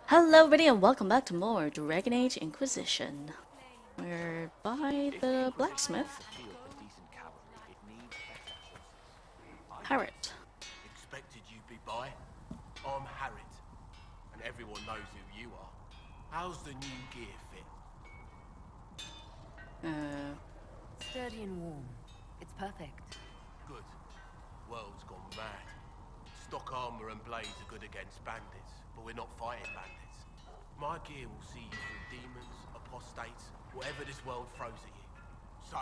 Hello everybody and welcome back to more Dragon Age Inquisition. We're by If the the Inquisition wants blacksmith, a field for decent cavalry, it needs better horses. I Harriet. Expected you'd be by. I'm Harriet, and everyone knows who you are. How's the new gear fit? Uh, Sturdy and warm. It's perfect. Good. World's gone mad. Stock armor and blades are good against bandits, but we're not fighting bandits. My gear will see you through demons, apostates, whatever this world throws at you. So,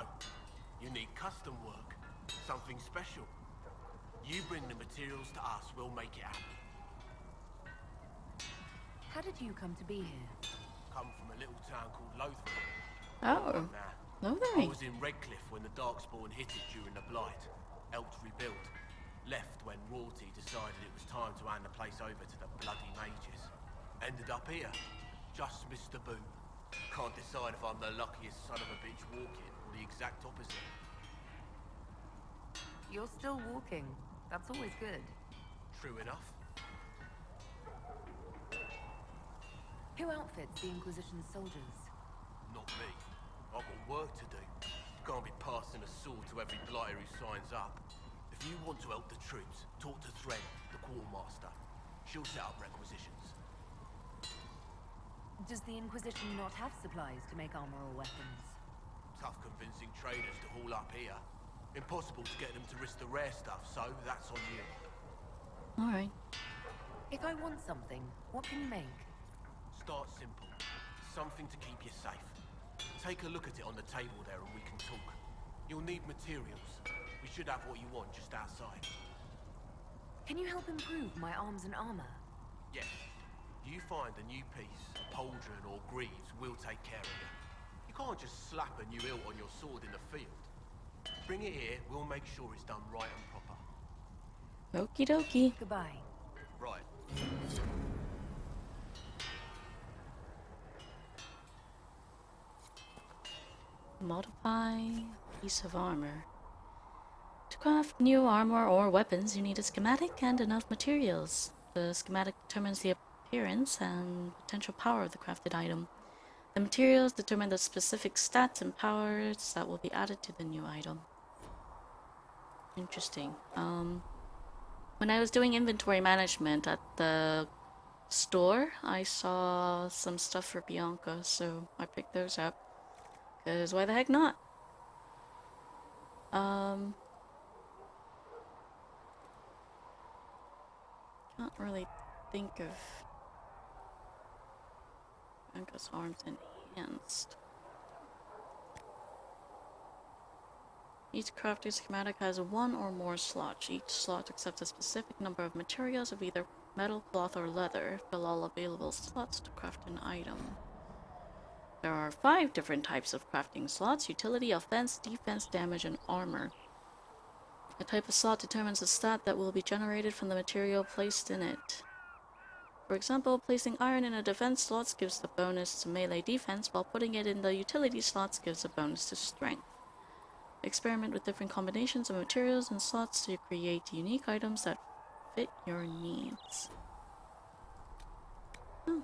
you need custom work, something special. You bring the materials to us, we'll make it happen. How did you come to be here? Come from a little town called Lothar. oh, Nah. no I very. was in Redcliffe when the Darkspawn hit it during the Blight. Helped rebuild. Left when royalty decided it was time to hand the place over to the bloody mages. Ended up here. Just missed the boot. Can't decide if I'm the luckiest son of a bitch walking or the exact opposite. You're still walking. That's always good. True enough. Who outfits the Inquisition's soldiers? Not me. I've got work to do. Can't be passing a sword to every blighter who signs up. If you want to help the troops, talk to Thread, the quartermaster. She'll set up requisitions. Does the Inquisition not have supplies to make armor or weapons? Tough convincing traders to haul up here. Impossible to get them to risk the rare stuff, so that's on you. Alright. If I want something, what can you make? Start simple. Something to keep you safe. Take a look at it on the table there and we can talk. You'll need materials. We should have what you want just outside. Can you help improve my arms and armor? Yes. You find a new piece, pauldron or greaves, we'll take care of you. You can't just slap a new hilt on your sword in the field. Bring it here, we'll make sure it's done right and proper. Okie dokie. Goodbye. Right. Modify piece of armor. To craft new armor or weapons, you need a schematic and enough materials. The schematic determines the appearance and potential power of the crafted item. The materials determine the specific stats and powers that will be added to the new item. Interesting. When I was doing inventory management at the store, I saw some stuff for Bianca, so I picked those up. Cause why the heck not? Can't really think of Bianca's arms enhanced. Each crafting schematic has one or more slots. Each slot accepts a specific number of materials of either metal, cloth, or leather. Fill all available slots to craft an item. There are 5 different types of crafting slots: utility, offense, defense, damage, and armor. A type of slot determines the stat that will be generated from the material placed in it. For example, placing iron in a defense slot gives the bonus to melee defense, while putting it in the utility slots gives a bonus to strength. Experiment with different combinations of materials and slots to create unique items that fit your needs. Oh,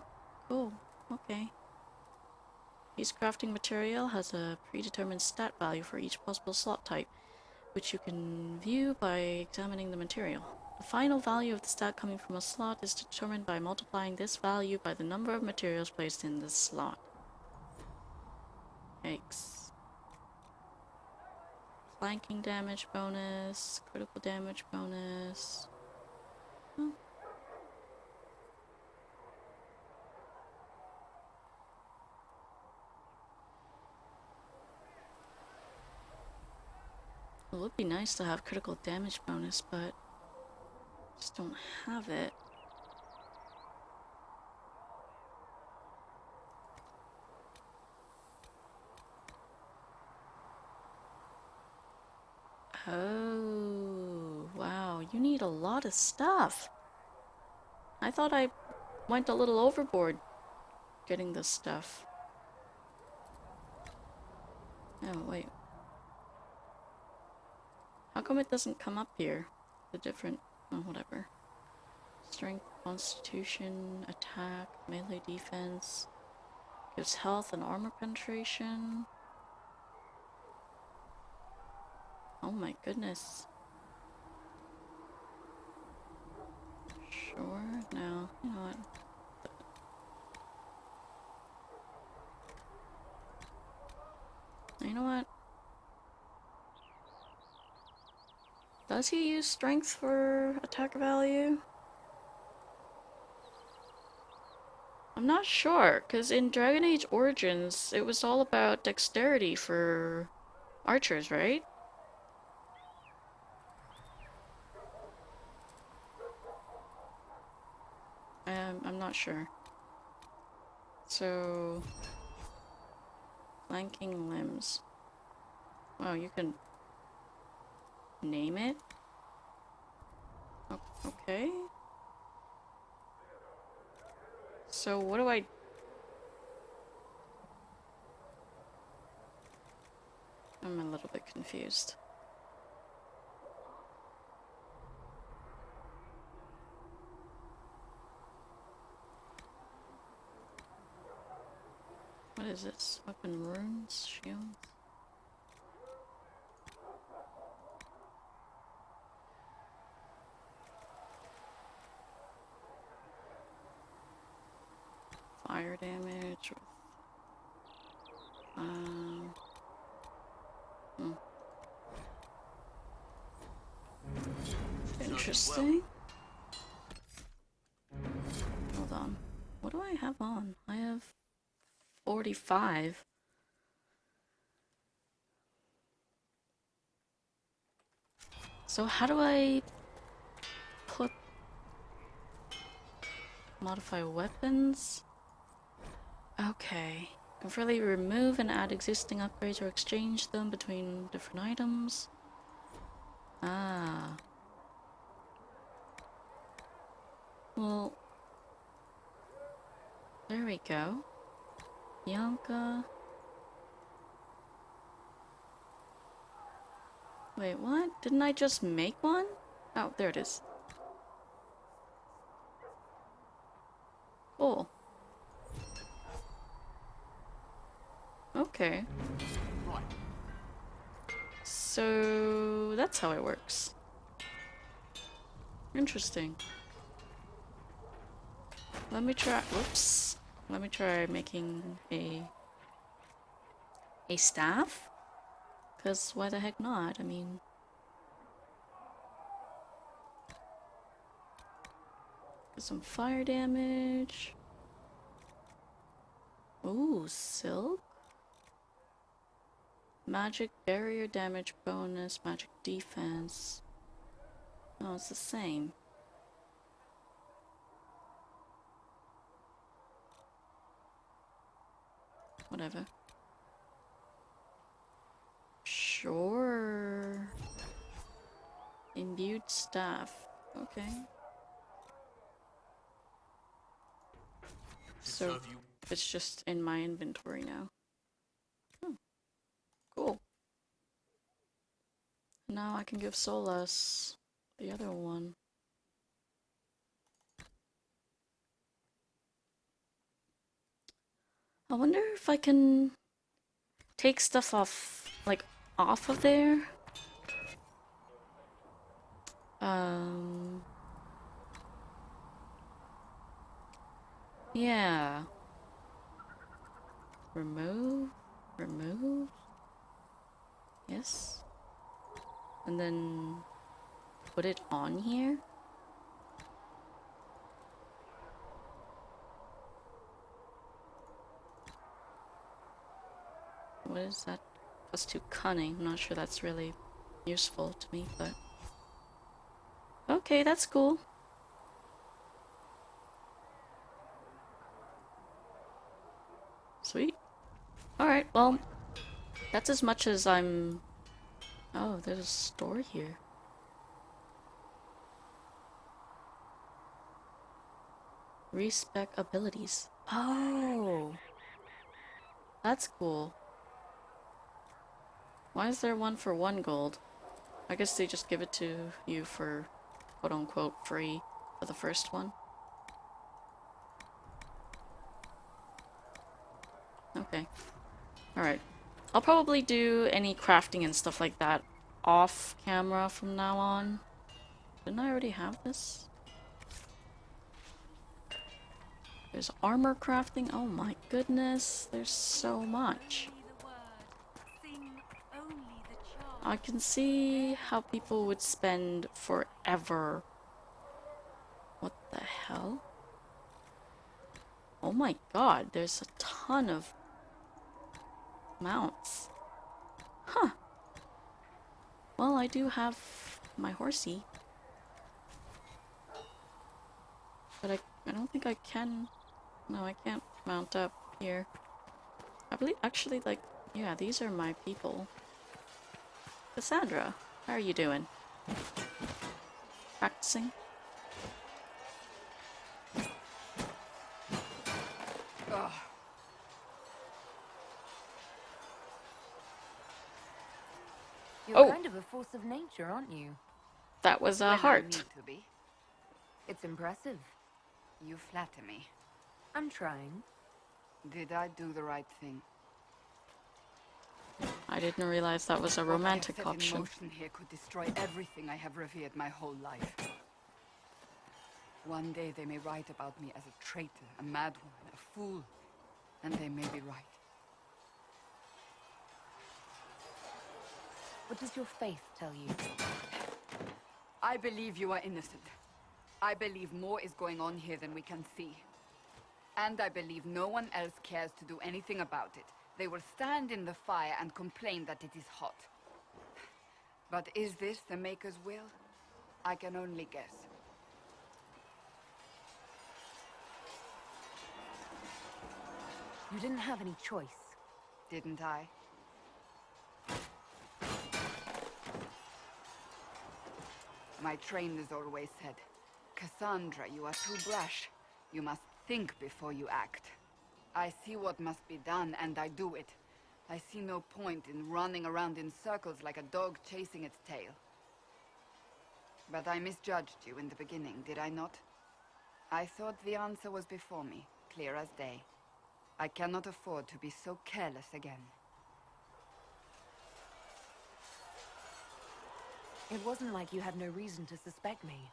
cool. Okay. Each crafting material has a predetermined stat value for each possible slot type, which you can view by examining the material. The final value of the stat coming from a slot is determined by multiplying this value by the number of materials placed in this slot. Yikes. Flanking damage bonus, critical damage bonus. Oh. It would be nice to have critical damage bonus, but I just don't have it. Oh, wow, you need a lot of stuff. I thought I went a little overboard getting this stuff. Oh, wait. How come it doesn't come up here? The different... oh, whatever. Strength, constitution, attack, Melee defense. Gives health and armor penetration. Oh my goodness. Sure, no, you know what? You know what? Does he use strength for attack value? I'm not sure, because in Dragon Age Origins, it was all about dexterity for archers, right? I'm not sure. So, flanking limbs. Wow, you can name it? Okay. So what do I... I'm a little bit confused. What is this? Weapon runes? Shields? Fire damage with... hmm. Interesting. Hold on. What do I have on? I have 45. So how do I put... modify weapons? Okay. Can freely remove and add existing upgrades or exchange them between different items. Ah. Well, there we go. Bianca. Wait, what? Didn't I just make one? Oh, there it is. Cool. Okay. Right. So that's how it works. Interesting. Let me try. Whoops. Let me try making a staff. Cause why the heck not? I mean, some fire damage. Ooh, silk. Magic barrier damage bonus, magic defense. Oh, it's the same. Whatever. Sure. Imbued staff. Okay. So Serve you. it's just in my inventory now. Oh, cool. Now I can give Solas the other one. I wonder if I can take stuff off, like, off of there. Yeah. Remove, remove. Yes. And then put it on here. What is that? Plus 2 cunning. I'm not sure that's really useful to me, but... Okay, that's cool. Sweet. Alright, well, that's as much as I'm... Oh, there's a store here. Respec abilities. Oh! That's cool. Why is there one for 1 gold? I guess they just give it to you for quote-unquote free for the first one. Okay. Alright. I'll probably do any crafting and stuff like that off camera from now on. Didn't I already have this? There's armor crafting. Oh my goodness. There's so much. I can see how people would spend forever. What the hell? Oh my god, there's a ton of mounts. Huh. Well, I do have my horsey. But I don't think I can... No, I can't mount up here. I believe, actually, like, yeah, these are my people. Cassandra, how are you doing? Practicing? You're Oh. kind of a force of nature, aren't you? That was a When I heart. need to be. It's impressive. You flatter me. I'm trying. Did I do the right thing? I didn't realize that was a What I have romantic set option. in motion here could destroy everything I have revered my whole life. One day they may write about me as a traitor, a madwoman, a fool, and they may be right. What does your faith tell you? I believe you are innocent. I believe more is going on here than we can see. And I believe no one else cares to do anything about it. They will stand in the fire and complain that it is hot. But is this the Maker's will? I can only guess. You didn't have any choice. Didn't I? My trainers always said, Cassandra, you are too brash. You must think before you act. I see what must be done, and I do it. I see no point in running around in circles like a dog chasing its tail. But I misjudged you in the beginning, did I not? I thought the answer was before me, clear as day. I cannot afford to be so careless again. It wasn't like you had no reason to suspect me.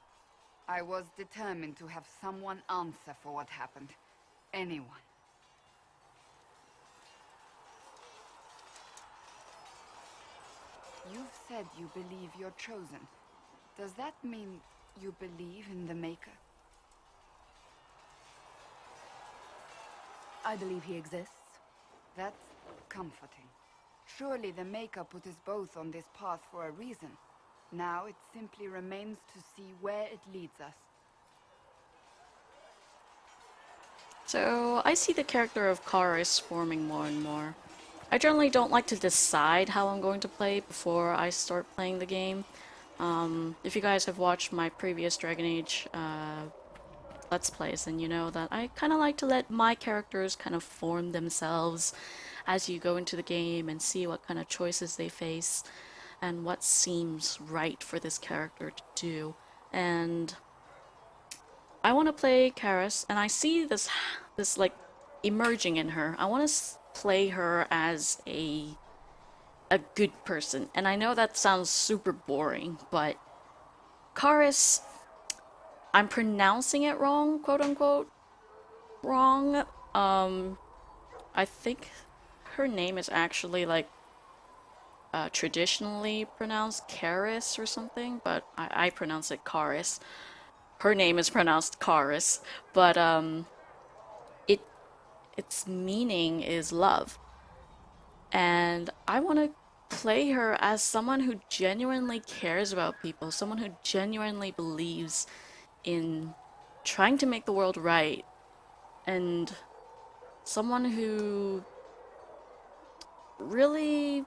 I was determined to have someone answer for what happened. Anyone. You've said you believe you're chosen. Does that mean you believe in the Maker? I believe he exists. That's comforting. Surely the Maker put us both on this path for a reason. Now it simply remains to see where it leads us. So, I see the character of Karis forming more and more. I generally don't like to decide how I'm going to play before I start playing the game. If you guys have watched my previous Dragon Age Let's Plays, then you know that I kind of like to let my characters kind of form themselves as you go into the game and see what kind of choices they face and what seems right for this character to do. And I want to play Karis, and I see this like emerging in her. I want to play her as a good person, and I know that sounds super boring, but Karis, I'm pronouncing it wrong, quote unquote, wrong. I think her name is actually like traditionally pronounced Karis or something, but I pronounce it Karis. Her name is pronounced Karis, but its meaning is love. And I want to play her as someone who genuinely cares about people, someone who genuinely believes in trying to make the world right, and someone who really,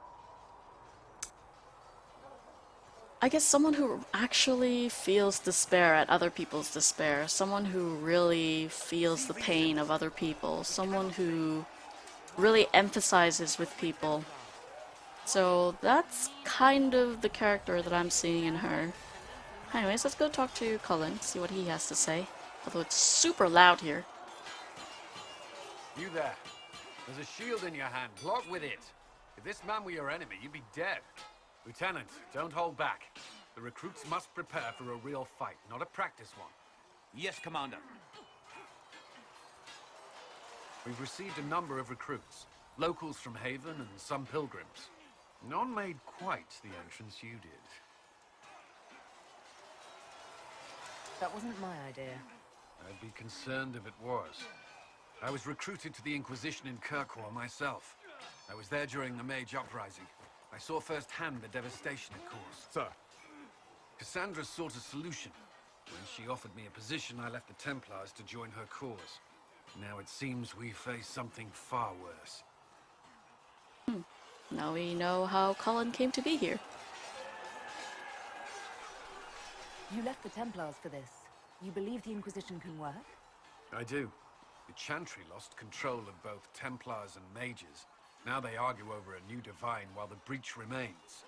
I guess someone who actually feels despair at other people's despair, someone who really feels the pain of other people, someone who really emphasizes with people. So that's kind of the character that I'm seeing in her. Anyways, let's go talk to Cullen, see what he has to say. Although it's super loud here. You there. There's a shield in your hand. Block with it. If this man were your enemy, you'd be dead. Lieutenant, don't hold back. The recruits must prepare for a real fight, not a practice one. Yes, Commander. We've received a number of recruits. Locals from Haven and some pilgrims. None made quite the entrance you did. That wasn't my idea. I'd be concerned if it was. I was recruited to the Inquisition in Kirkwall myself. I was there during the Mage Uprising. I saw firsthand the devastation it caused. Sir. Cassandra sought a solution. When she offered me a position, I left the Templars to join her cause. Now it seems we face something far worse. Now we know how Colin came to be here. You left the Templars for this. You believe the Inquisition can work? I do. The Chantry lost control of both Templars and Mages. Now they argue over a new divine while the breach remains.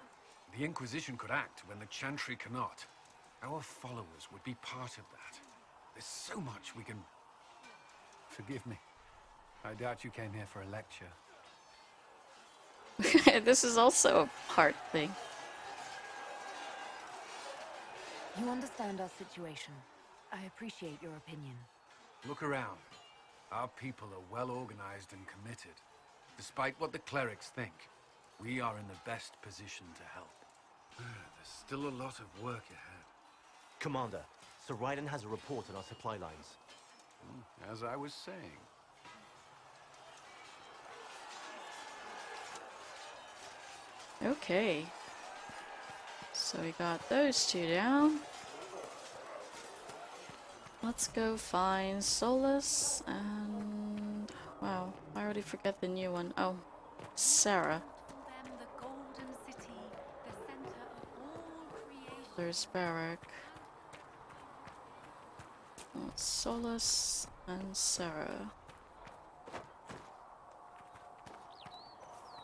The Inquisition could act when the Chantry cannot. Our followers would be part of that. There's so much we can... Forgive me. I doubt you came here for a lecture. This is also a heart thing. You understand our situation. I appreciate your opinion. Look around. Our people are well organized and committed. Despite what the clerics think, we are in the best position to help. There's still a lot of work ahead. Commander, Sir Ryden has a report on our supply lines. As I was saying. Okay. So we got those two down. Let's go find Solus and... Wow, I already forget the new one. Oh, Sarah. There's Barak. Oh, Solus and Sarah.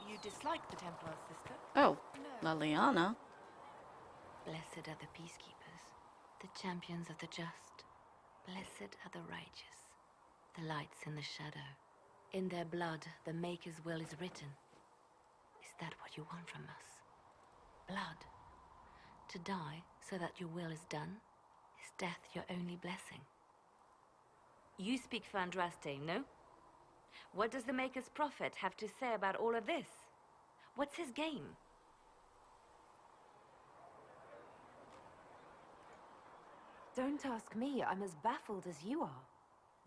You dislike the Templars, sister? Oh, Liliana. Blessed are the peacekeepers, the champions of the just. Blessed are the righteous, the lights in the shadow. In their blood, the Maker's will is written. Is that what you want from us? Blood. To die so that your will is done? Is death your only blessing? You speak for Andraste, no? What does the Maker's prophet have to say about all of this? What's his game? Don't ask me. I'm as baffled as you are.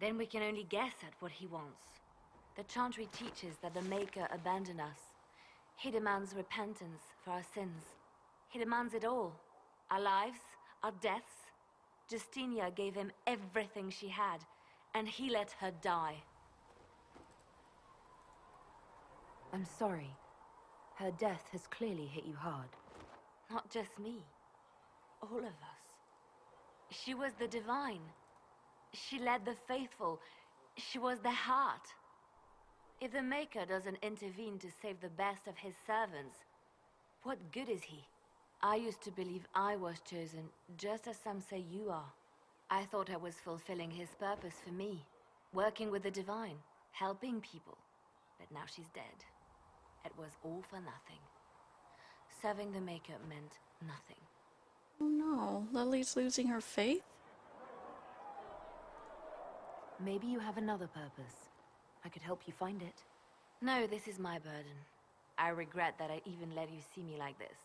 Then we can only guess at what he wants. The Chantry teaches that the Maker abandoned us. He demands repentance for our sins. He demands it all. Our lives, our deaths. Justinia gave him everything she had, and he let her die. I'm sorry. Her death has clearly hit you hard. Not just me. All of us. She was the divine. She led the faithful. She was their heart. If the Maker doesn't intervene to save the best of his servants, what good is he? I used to believe I was chosen, just as some say you are. I thought I was fulfilling his purpose for me, working with the divine, helping people. But now she's dead. It was all for nothing. Serving the Maker meant nothing. Oh no, Lily's losing her faith? Maybe you have another purpose. I could help you find it. No, this is my burden. I regret that I even let you see me like this.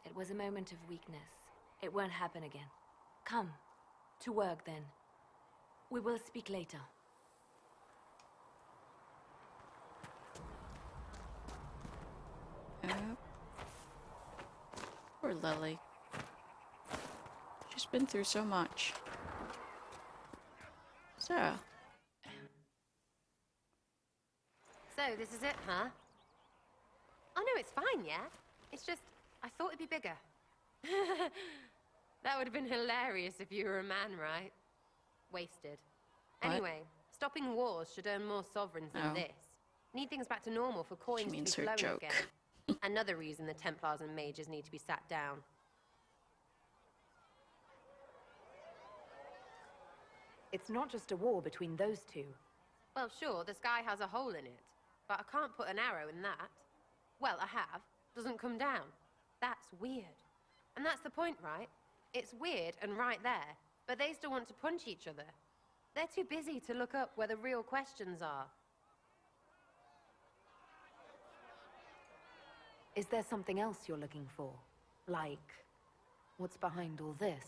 It was a moment of weakness. It won't happen again. Come. To work, then. We will speak later. Poor Lily. She's been through so much. Sarah. So, this is it, huh? Oh no, it's fine, yeah? It's just, I thought it'd be bigger. That would have been hilarious if you were a man, right? Wasted. What? Anyway, stopping wars should earn more sovereigns than Oh. this. Need things back to normal for coins to be means her flowing joke. again. Another reason the Templars and Mages need to be sat down. It's not just a war between those two. Well, sure, the sky has a hole in it. but I can't put an arrow in that. Well, I have. Doesn't come down. That's weird. And that's the point, right? It's weird and right there, but they still want to punch each other. They're too busy to look up where the real questions are. Is there something else you're looking for? Like, what's behind all this?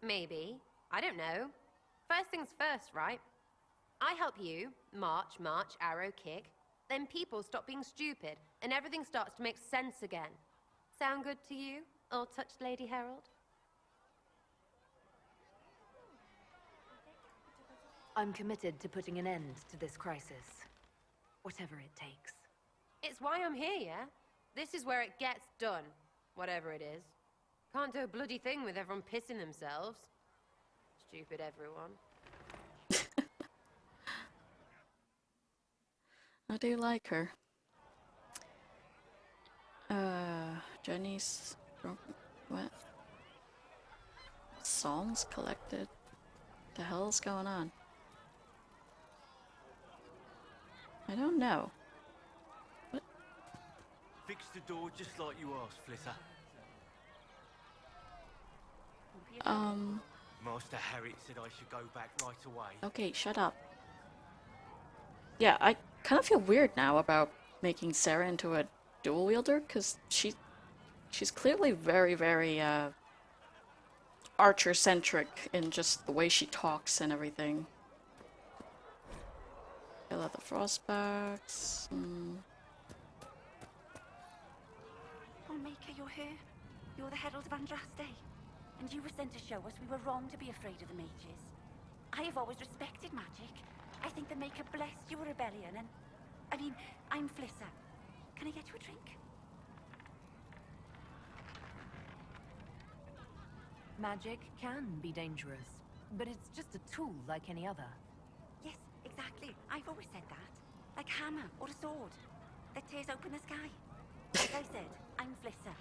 Maybe. I don't know. First things first, right? I help you, march, arrow, kick. Then people stop being stupid, and everything starts to make sense again. Sound good to you, old-touched Lady Herald? I'm committed to putting an end to this crisis. Whatever it takes. It's why I'm here, yeah? This is where it gets done. Whatever it is. Can't do a bloody thing with everyone pissing themselves. Stupid everyone. I do like her. Jenny's... What? Songs collected? The hell's going on? I don't know. What? Fix the door just like you asked, Flitter. Master Harriet said I should go back right away. Okay, shut up. Yeah, I kind of feel weird now about making Sarah into a dual wielder, because she's clearly very, very, archer-centric in just the way she talks and everything. Kill out the frostbacks. Oh, Maker, you're here. You're the Herald of Andraste. And you were sent to show us we were wrong to be afraid of the mages. I have always respected magic. I think the Maker blessed your rebellion and... I mean, I'm Flissa. Can I get you a drink? Magic can be dangerous, but it's just a tool like any other. Yes, exactly. I've always said that. Like a hammer or a sword that tears open the sky. Like I said, I'm Flissa.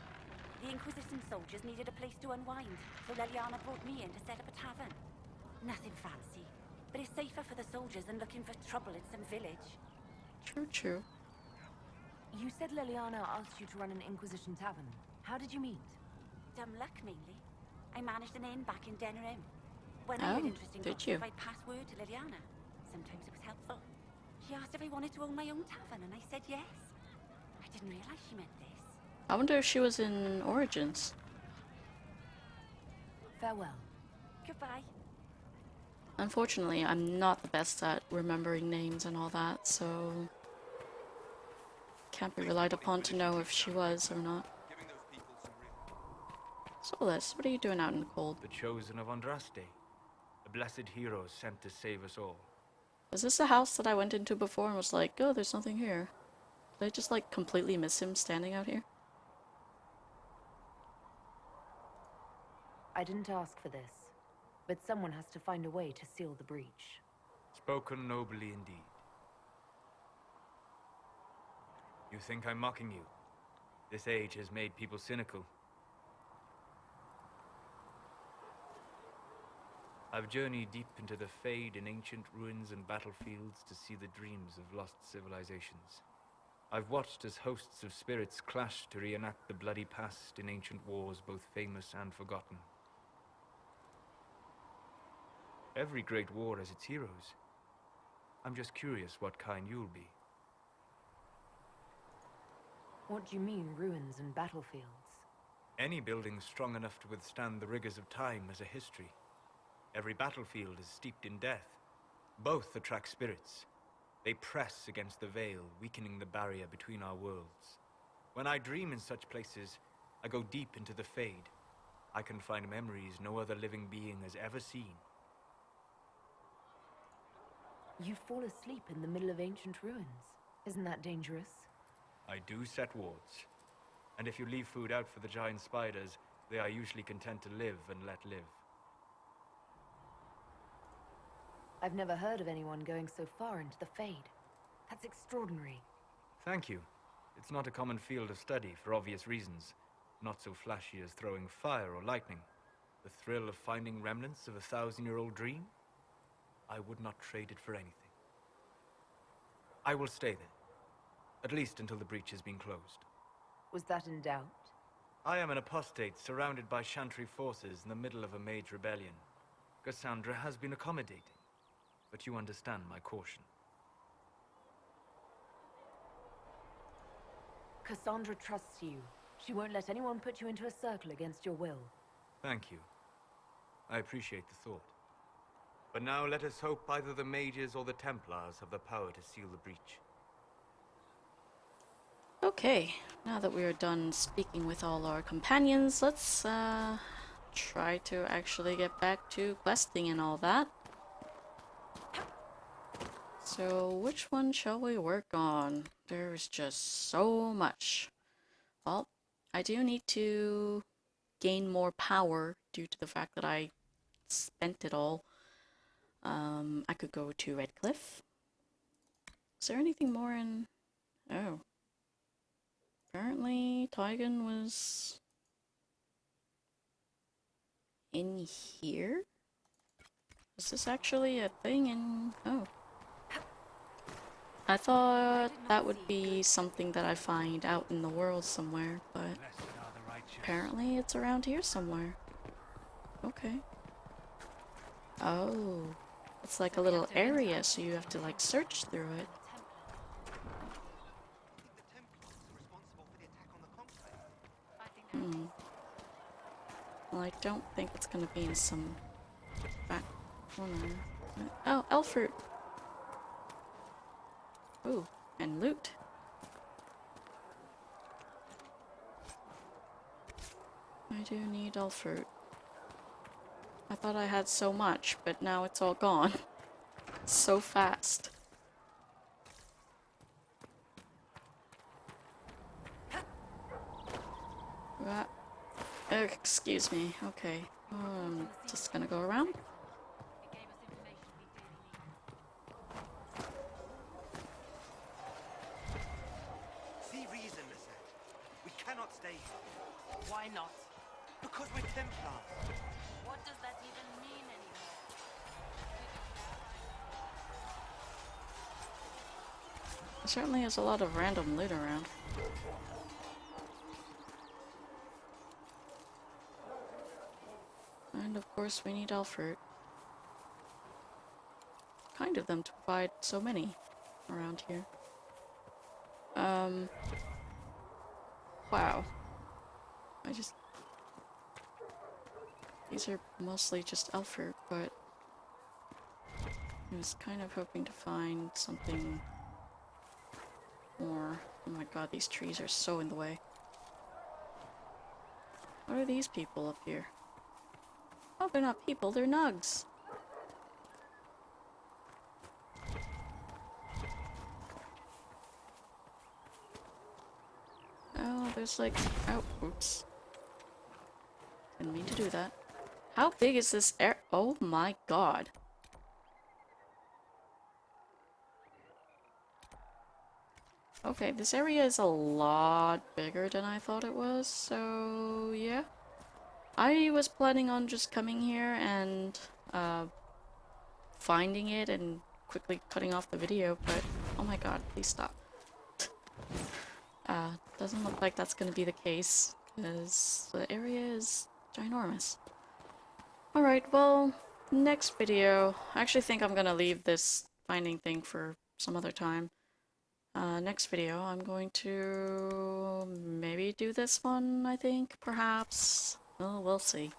The Inquisition soldiers needed a place to unwind, so Leliana brought me in to set up a tavern. Nothing fancy, but it's safer for the soldiers than looking for trouble in some village. True, true. You said Leliana asked you to run an Inquisition tavern. How did you meet? Dumb luck, mainly. I managed an inn back in Denerim. When Oh, I heard interesting did gossip, you? I'd pass word to Liliana. Sometimes it was helpful. She asked if I wanted to own my own tavern, and I said yes. I didn't realize she meant this. I wonder if she was in Origins. Farewell. Goodbye. Unfortunately, I'm not the best at remembering names and all that, so... Can't be relied upon to know if she was or not. Solus, what are you doing out in the cold? The chosen of Andraste, the blessed heroes sent to save us all. Is this the house that I went into before and was like, oh, there's nothing here? Did I just, like, completely miss him standing out here? I didn't ask for this, but someone has to find a way to seal the breach. Spoken nobly indeed. You think I'm mocking you? This age has made people cynical. I've journeyed deep into the Fade in ancient ruins and battlefields to see the dreams of lost civilizations. I've watched as hosts of spirits clash to reenact the bloody past in ancient wars both famous and forgotten. Every great war has its heroes. I'm just curious what kind you'll be. What do you mean, ruins and battlefields? Any building strong enough to withstand the rigors of time has a history. Every battlefield is steeped in death. Both attract spirits. They press against the veil, weakening the barrier between our worlds. When I dream in such places, I go deep into the Fade. I can find memories no other living being has ever seen. You fall asleep in the middle of ancient ruins. Isn't that dangerous? I do set wards. And if you leave food out for the giant spiders, they are usually content to live and let live. I've never heard of anyone going so far into the Fade. That's extraordinary. Thank you. It's not a common field of study for obvious reasons. Not so flashy as throwing fire or lightning. The thrill of finding remnants of a 1,000-year-old dream? I would not trade it for anything. I will stay then. At least until the breach has been closed. Was that in doubt? I am an apostate surrounded by Chantry forces in the middle of a mage rebellion. Cassandra has been accommodating, but you understand my caution. Cassandra trusts you. She won't let anyone put you into a circle against your will. Thank you. I appreciate the thought. But now let us hope either the mages or the Templars have the power to seal the breach. Okay, now that we are done speaking with all our companions, let's try to actually get back to questing and all that. So, which one shall we work on? There is just so much. Well, I do need to gain more power due to the fact that I spent it all. I could go to Redcliffe. Is there anything more in... Oh. Apparently, Tygan was... in here? Is this actually a thing in... Oh. I thought that would be something that I find out in the world somewhere, but apparently it's around here somewhere. Okay. Oh. It's like a little area, so you have to like search through it. Hmm. Well, I don't think it's gonna be in some back corner. Oh, elf fruit! Ooh, and loot. I do need elf fruit. I thought I had so much, but now it's all gone. So fast. Excuse me. Okay. I'm just gonna go around. See reason, Lisette. We cannot stay here. Why not? Because we're Templars. What does that even mean anymore? There certainly is a lot of random loot around. And of course we need elf fruit. Kind of them to provide so many around here. Wow. These are mostly just elf fruit, but I was kind of hoping to find something more. Oh my god, these trees are so in the way. What are these people up here? Oh, they're not people, they're nugs. Oh, there's like... Oh, oops. Didn't mean to do that. How big is this air? Oh my god. Okay, this area is a lot bigger than I thought it was, so yeah. I was planning on just coming here and finding it and quickly cutting off the video, but oh my god, please stop. Doesn't look like that's gonna be the case, because the area is ginormous. Alright, well, next video, I actually think I'm gonna leave this finding thing for some other time. Next video, I'm going to maybe do this one, I think, perhaps. Well, we'll see.